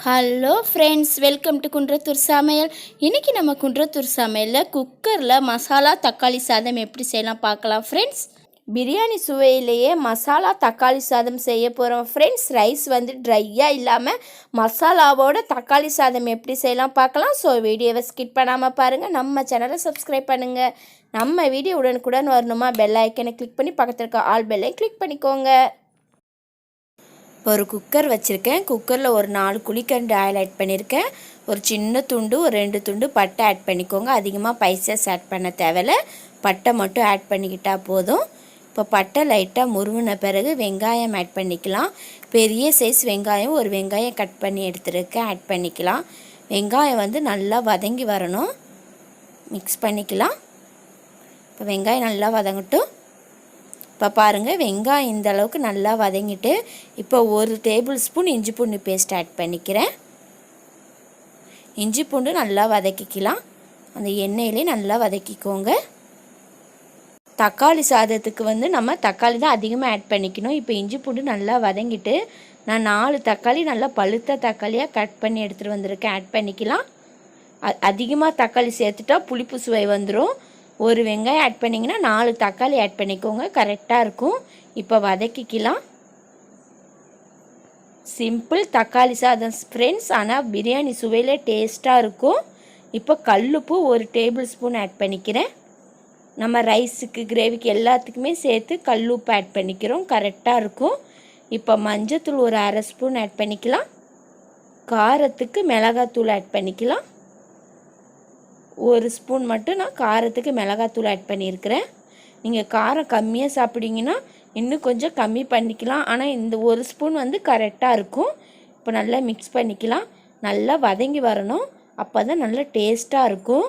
Hello friends, welcome to Kundrathur சமையல். இன்றைக்கி நம்ம குன்றத்தூர் சமையலில் குக்கரில் மசாலா தக்காளி சாதம் எப்படி செய்யலாம் பார்க்கலாம் ஃப்ரெண்ட்ஸ். பிரியாணி சுவையிலேயே மசாலா தக்காளி சாதம் செய்ய போகிறோம் ஃப்ரெண்ட்ஸ். ரைஸ் வந்து ட்ரையாக இல்லாமல் மசாலாவோட தக்காளி சாதம் எப்படி செய்யலாம் பார்க்கலாம். ஸோ வீடியோவை ஸ்கிப் பண்ணாமல் பாருங்கள். நம்ம சேனலை சப்ஸ்கிரைப் பண்ணுங்கள். நம்ம வீடியோ உடனுக்குடன் வரணுமா, பெல் ஐக்கனை கிளிக் பண்ணி பக்கத்தில் இருக்க ஆல் பெல்லை கிளிக் பண்ணிக்கோங்க. ஒரு குக்கர் வச்சுருக்கேன். குக்கரில் ஒரு 4 குழிக்கரண்டி ஆயில் ஆட் பண்ணியிருக்கேன். ஒரு சின்ன துண்டு, ஒரு 2 துண்டு பட்டை ஆட் பண்ணிக்கோங்க. அதிகமாக பைசஸ் ஆட் பண்ண தேவையில்ல, பட்டை மட்டும் ஆட் பண்ணிக்கிட்டால் போதும். இப்போ பட்டை லைட்டாக முருங்கின பிறகு வெங்காயம் ஆட் பண்ணிக்கலாம். பெரிய சைஸ் வெங்காயம், ஒரு வெங்காயம் கட் பண்ணி எடுத்துருக்கேன், ஆட் பண்ணிக்கலாம். வெங்காயம் வந்து நல்லா வதங்கி வரணும், மிக்ஸ் பண்ணிக்கலாம். இப்போ வெங்காயம் நல்லா வதங்கட்டும். இப்போ பாருங்கள், வெங்காயம் இந்த அளவுக்கு நல்லா வதங்கிட்டு இப்போ 1 டேபிள் ஸ்பூன் இஞ்சி பூண்டு பேஸ்ட் ஆட் பண்ணிக்கிறேன். இஞ்சி பூண்டு நல்லா வதக்கிக்கலாம். அந்த எண்ணெயிலே நல்லா வதக்கிக்கோங்க. தக்காளி சாதத்துக்கு வந்து நம்ம தக்காளி தான் அதிகமாக ஆட் பண்ணிக்கணும். இப்போ இஞ்சி பூண்டு நல்லா வதங்கிட்டு நான் 4 தக்காளி நல்லா பழுத்த தக்காளியாக கட் பண்ணி எடுத்துகிட்டு வந்திருக்கேன், ஆட் பண்ணிக்கலாம். அதிகமாக தக்காளி சேர்த்துட்டா புளிப்பு சுவை வந்துடும். ஒரு வெங்காயம் ஆட் பண்ணிங்கன்னா 4 தக்காளி ஆட் பண்ணிக்கோங்க, கரெக்டாக இருக்கும். இப்போ வதக்கிக்கலாம். சிம்பிள் தக்காளி சாதம் ஃப்ரெண்ட்ஸ், ஆனால் பிரியாணி சுவையில் டேஸ்ட்டாக இருக்கும். இப்போ கல்லுப்பு 1 டேபிள் ஸ்பூன் ஆட் பண்ணிக்கிறேன். நம்ம ரைஸுக்கு, கிரேவிக்கு எல்லாத்துக்குமே சேர்த்து கல்லுப்பு ஆட் பண்ணிக்கிறோம், கரெக்டாக இருக்கும். இப்போ மஞ்சத்தூள் ஒரு 1/2 ஸ்பூன் ஆட் பண்ணிக்கலாம். காரத்துக்கு மிளகாத்தூள் ஆட் பண்ணிக்கலாம். 1 ஸ்பூன் மட்டும் நான் காரத்துக்கு மிளகாத்தூள் ஆட் பண்ணியிருக்கிறேன். நீங்கள் காரம் கம்மியாக சாப்பிட்டீங்கன்னா இன்னும் கொஞ்சம் கம்மி பண்ணிக்கலாம், ஆனால் இந்த 1 ஸ்பூன் வந்து கரெக்டாக இருக்கும். இப்போ நல்லா மிக்ஸ் பண்ணிக்கலாம். நல்லா வதங்கி வரணும், அப்போ தான் நல்லா டேஸ்ட்டாக இருக்கும்.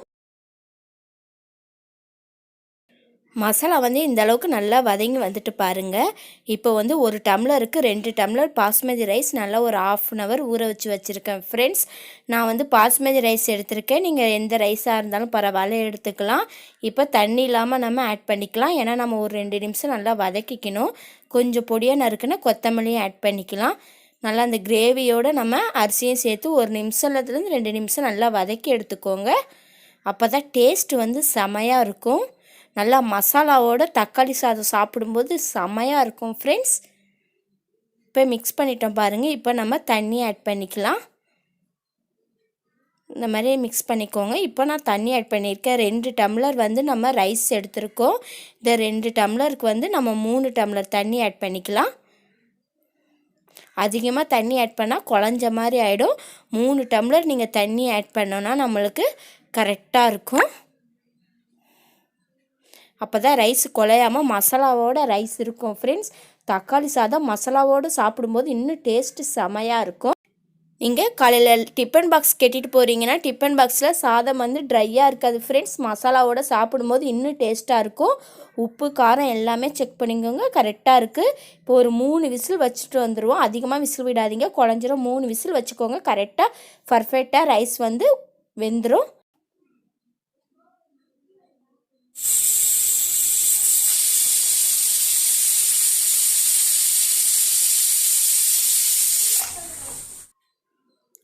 மசாலா வந்து இந்த அளவுக்கு நல்லா வதங்கி வந்துட்டு பாருங்கள். இப்போ வந்து 1 டம்ளருக்கு 2 டம்ளர் பாஸ்மதி ரைஸ் நல்லா ஒரு 1/2 அன் ஹவர் ஊற வச்சுருக்கேன் ஃப்ரெண்ட்ஸ். நான் வந்து பாஸ்மதி ரைஸ் எடுத்திருக்கேன். நீங்கள் எந்த ரைஸாக இருந்தாலும் பரவாயில்ல எடுத்துக்கலாம். இப்போ தண்ணி இல்லாமல் நம்ம ஆட் பண்ணிக்கலாம், ஏன்னா நம்ம ஒரு 2 நிமிஷம் நல்லா வதக்கிக்கணும். கொஞ்சம் பொடியாக நறுக்குன்னா கொத்தமல்லியும் ஆட் பண்ணிக்கலாம். நல்லா அந்த கிரேவியோடு நம்ம அரிசியும் சேர்த்து 1 நிமிஷத்துலேருந்து 2 நிமிஷம் நல்லா வதக்கி எடுத்துக்கோங்க. அப்போ தான் டேஸ்ட் வந்து செமையாக இருக்கும். நல்லா மசாலாவோட தக்காளி சாதம் சாப்பிடும்போது செமையாக இருக்கும் ஃப்ரெண்ட்ஸ். இப்போ மிக்ஸ் பண்ணிட்டோம் பாருங்கள். இப்போ நம்ம தண்ணி ஆட் பண்ணிக்கலாம். இந்த மாதிரி மிக்ஸ் பண்ணிக்கோங்க. இப்போ நான் தண்ணி ஆட் பண்ணியிருக்கேன். 2 டம்ளர் வந்து நம்ம ரைஸ் எடுத்துருக்கோம். இந்த 2 டம்ளருக்கு வந்து நம்ம 3 டம்ளர் தண்ணி ஆட் பண்ணிக்கலாம். அதிகமாக தண்ணி ஆட் பண்ணால் குழஞ்ச மாதிரி ஆகிடும். 3 டம்ளர் நீங்கள் தண்ணி ஆட் பண்ணோன்னா நம்மளுக்கு கரெக்டாக இருக்கும். அப்போ தான் ரைஸ் குழையாமல் மசாலாவோட ரைஸ் இருக்கும் ஃப்ரெண்ட்ஸ். தக்காளி சாதம் மசாலாவோடு சாப்பிடும்போது இன்னும் டேஸ்ட்டு செமையாக இருக்கும். நீங்கள் காலையில் டிஃபன் பாக்ஸ் கட்டிட்டு போகிறீங்கன்னா டிஃபன் பாக்ஸில் சாதம் வந்து ட்ரையாக இருக்காது ஃப்ரெண்ட்ஸ். மசாலாவோடு சாப்பிடும்போது இன்னும் டேஸ்ட்டாக இருக்கும். உப்பு காரம் எல்லாமே செக் பண்ணிக்கோங்க, கரெக்டாக இருக்குது. இப்போ ஒரு 3 விசில் வச்சுட்டு வந்துடுவோம். அதிகமாக விசில் விடாதீங்க, குழஞ்சிரும். 3 விசில் வச்சுக்கோங்க, கரெக்டாக பர்ஃபெக்டாக ரைஸ் வந்து வெந்துடும்.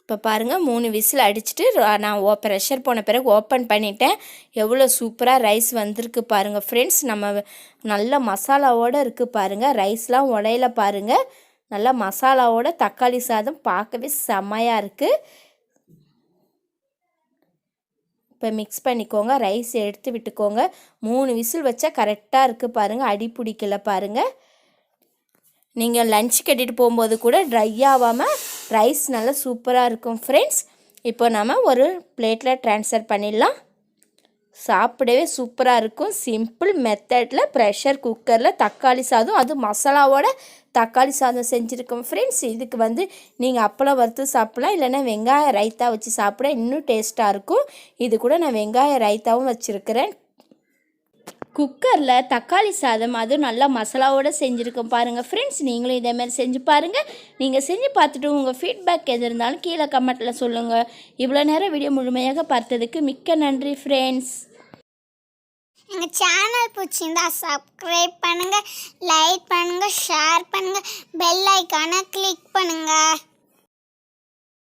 இப்போ பாருங்கள், 3 விசில் அடிச்சுட்டு நான் ப்ரெஷர் போன பிறகு ஓப்பன் பண்ணிட்டேன். எவ்வளோ சூப்பராக ரைஸ் வந்திருக்கு பாருங்கள் ஃப்ரெண்ட்ஸ். நம்ம நல்ல மசாலாவோடு இருக்குது பாருங்கள். ரைஸ்லாம் உடையில பாருங்கள். நல்லா மசாலாவோட தக்காளி சாதம் பார்க்கவே செம்மையாக இருக்குது. இப்போ மிக்ஸ் பண்ணிக்கோங்க. ரைஸ் எடுத்து விட்டுக்கோங்க. 3 விசில் வச்சா கரெக்டாக இருக்குது பாருங்கள். அடி பிடிக்கல பாருங்கள். நீங்கள் லன்ச் கட்டிட்டு போகும்போது கூட ட்ரை ஆகாமல் ரைஸ் நல்லா சூப்பராக இருக்கும் ஃப்ரெண்ட்ஸ். இப்போ நம்ம ஒரு பிளேட்டில் ட்ரான்ஸ்ஃபர் பண்ணிடலாம். சாப்பிடவே சூப்பராக இருக்கும். சிம்பிள் மெத்தடில் ப்ரெஷர் குக்கரில் தக்காளி சாதம், அது மசாலாவோட தக்காளி சாதம் செஞ்சுருக்கோம் ஃப்ரெண்ட்ஸ். இதுக்கு வந்து நீங்கள் அப்பளம் வறுத்து சாப்பிட்லாம், இல்லைன்னா வெங்காய ரைத்தா வச்சு சாப்பிட இன்னும் டேஸ்ட்டாக இருக்கும். இது கூட நான் வெங்காய ரைத்தாவும் வச்சுருக்கிறேன். குக்கரில் தக்காளி சாதம் அதுவும் நல்லா மசாலாவோடு செஞ்சுருக்கோம் பாருங்கள் ஃப்ரெண்ட்ஸ். நீங்களும் இதேமாதிரி செஞ்சு பாருங்கள். நீங்கள் செஞ்சு பார்த்துட்டு உங்கள் ஃபீட்பேக் எது இருந்தாலும் கீழே கமெண்ட்டில் சொல்லுங்கள். இவ்வளோ நேரம் வீடியோ முழுமையாக பார்த்ததுக்கு மிக்க நன்றி ஃப்ரெண்ட்ஸ். எங்கள் சேனல் பிடிச்சிருந்தா சப்ஸ்கிரைப் பண்ணுங்கள், லைக் பண்ணுங்கள், ஷேர் பண்ணுங்கள், பெல் ஐக்கானை கிளிக் பண்ணுங்கள்.